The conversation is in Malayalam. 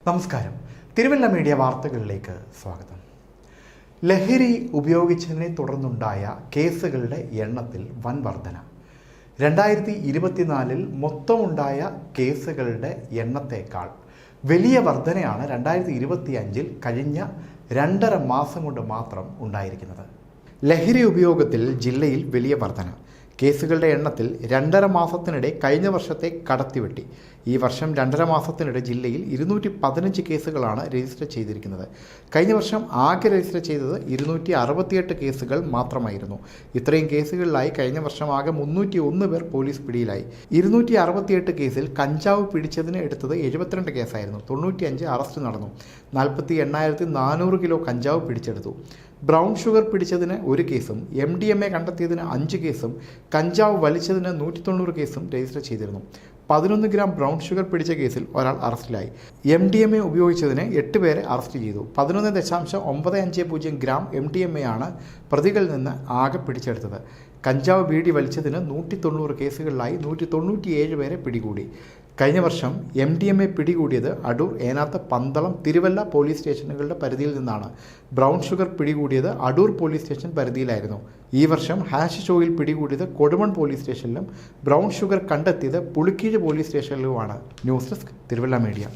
നമസ്കാരം. തിരുവല്ല മീഡിയ വാർത്തകളിലേക്ക് സ്വാഗതം. ലഹരി ഉപയോഗിച്ചതിനെ തുടർന്നുണ്ടായ കേസുകളുടെ എണ്ണത്തിൽ വൻ വർധന. 2024 മൊത്തമുണ്ടായ കേസുകളുടെ എണ്ണത്തേക്കാൾ വലിയ വർധനയാണ് 2025 കഴിഞ്ഞ 2.5 മാസം കൊണ്ട് മാത്രം ഉണ്ടായിരിക്കുന്നത്. ലഹരി ഉപയോഗത്തിൽ ജില്ലയിൽ വലിയ വർധന. കേസുകളുടെ എണ്ണത്തിൽ 2.5 മാസത്തിനിടെ കഴിഞ്ഞ വർഷത്തെ കടത്തിവെട്ടി. ഈ വർഷം 2.5 മാസത്തിനിടെ ജില്ലയിൽ 215 കേസുകളാണ് രജിസ്റ്റർ ചെയ്തിരിക്കുന്നത്. കഴിഞ്ഞ വർഷം ആകെ രജിസ്റ്റർ ചെയ്തത് 268 കേസുകൾ മാത്രമായിരുന്നു. ഇത്രയും കേസുകളിലായി കഴിഞ്ഞ വർഷം ആകെ 301 പേർ പോലീസ് പിടിയിലായി. 268 കേസിൽ കഞ്ചാവ് പിടിച്ചതിന് എടുത്തത് 72 കേസായിരുന്നു. 95 അറസ്റ്റ് നടന്നു. 48,400 കിലോ കഞ്ചാവ് പിടിച്ചെടുത്തു. ബ്രൗൺ ഷുഗർ പിടിച്ചതിന് 1 കേസും MDMA കണ്ടെത്തിയതിന് 5 കേസും കഞ്ചാവ് വലിച്ചതിന് 190 കേസും രജിസ്റ്റർ ചെയ്തിരുന്നു. 11 ഗ്രാം ബ്രൗൺ ഷുഗർ പിടിച്ച കേസിൽ ഒരാൾ അറസ്റ്റിലായി. MDMA ഉപയോഗിച്ചതിന് 8 പേരെ അറസ്റ്റ് ചെയ്തു. 11.950 ഗ്രാം MDMA ആണ് പ്രതികളിൽ നിന്ന് ആകെ പിടിച്ചെടുത്തത്. കഞ്ചാവ് ബീഡി വലിച്ചതിന് 190 കേസുകളിലായി 197 പേരെ പിടികൂടി. കഴിഞ്ഞ വർഷം MDMA പിടികൂടിയത് അടൂർ, ഏനാത്ത്, പന്തളം, തിരുവല്ല പോലീസ് സ്റ്റേഷനുകളുടെ പരിധിയിൽ നിന്നാണ്. ബ്രൗൺ ഷുഗർ പിടികൂടിയത് അടൂർ പോലീസ് സ്റ്റേഷൻ പരിധിയിലായിരുന്നു. ഈ വർഷം ഹാഷിഷ് ഓയിൽ പിടികൂടിയത് കൊടുമൺ പോലീസ് സ്റ്റേഷനിലും ബ്രൗൺ ഷുഗർ കണ്ടെത്തിയത് പുളിക്കീഴ് പോലീസ് സ്റ്റേഷനിലുമാണ്. News desk, Thiruvalla media.